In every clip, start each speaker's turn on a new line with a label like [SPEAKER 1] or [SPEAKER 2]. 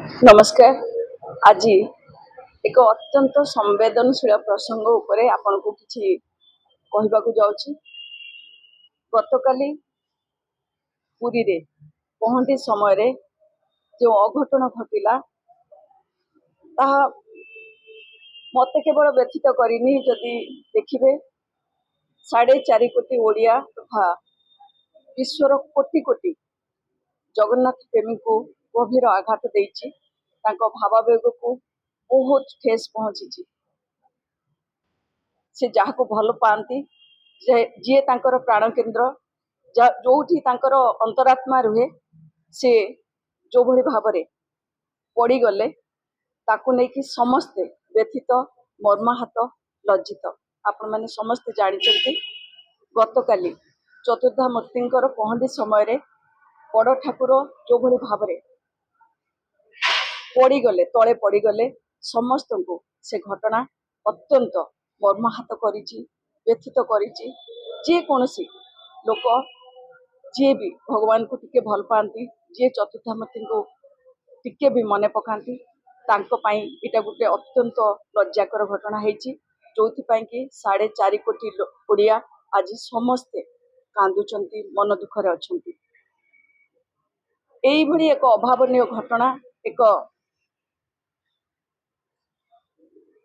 [SPEAKER 1] नमस्कार। आज एक अत्यंत संवेदनशील प्रसंग उपरे आपण को किछि कहबाकू जाउछि। गतकाली पुरी रे पहंटी समय रे जो अघटन घटिला ताहा मते केवल व्यथित करिनी। जदि देखिबे 4.5 कोटी ओडिया तथा विश्वर कोटि कोटि जगन्नाथ प्रेमी को गभीर आघात देइछि। तांको भावावेग को बहुत ठेस पहुंची। से जहाँ को भल पाती जी तांकर प्राण केन्द्र जोठी तांकर अंतरात्मा रुहे से जो भली भावरे पड़ीगले ताकू नहीं समस्ते व्यथित मर्माहत लज्जित। आपण मैंने समस्ते जानी गतकाली चतुर्धामूर्ति पहंडी समय बड़ ठाकुर जो भली भावरे पड़ीगले तले पड़ीगले समस्त को से घटना अत्यंत मर्माहत करिछि, व्यथित करिछि। जे कोनसी लोक जे भी भगवान को टिके भल पाती, जे चतुर्धामूर्ति को टिके भी मने पकाती, तांको पाई इटा गुटे अत्यंत लज्जाकर घटना हेछि। जोथि पाई कि 4.5 कोटी ओडिया आज समस्ते कांदुचंती, मन दुखरे अछंती। एई भली एक अभावनीय घटना, एक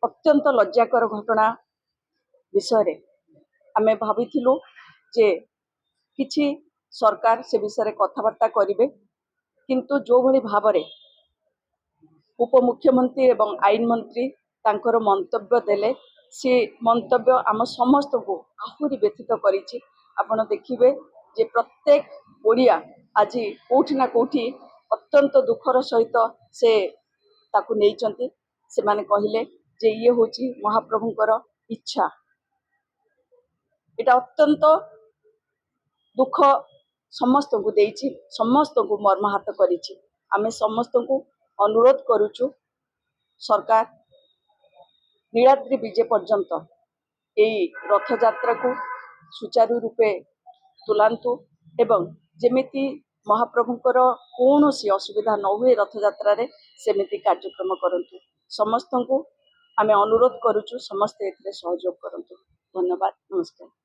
[SPEAKER 1] अत्यंत लज्जाकर घटना विषय आमे भाविथिलु जे किछि सरकार से विषय कथबार्ता करिवे, किंतु जो भली भावरे उपमुख्यमंत्री एवं आईन मंत्री तांकर मंतव्य देले से मंतव्य आम समस्त को आहुरी व्यथित करिछि। आपण देखिबे जे प्रत्येक ओडिया आज कोठी ना कोठी अत्यंत दुखर सहित से ताकू नेइचंती। से माने कहिले जे ये होची महाप्रभुंकर इच्छा। एटा अत्यंत दुख समस्त को देइछि, समस्त को मर्माहत करिछि। आमे समस्त को अनुरोध करूछु सरकार नीलाद्रि विजय पर्यंत एई रथ यात्रा को सुचारू रूपे तुलांतु एवं जेमिति महाप्रभुंकर कौनसी असुविधा न हुए रथ यात्रा रे सेमिति कार्यक्रम करंतु। समस्त को आमे अनुरोध करूछु समस्त एथिरे सहयोग करंतु। धन्यवाद, नमस्कार।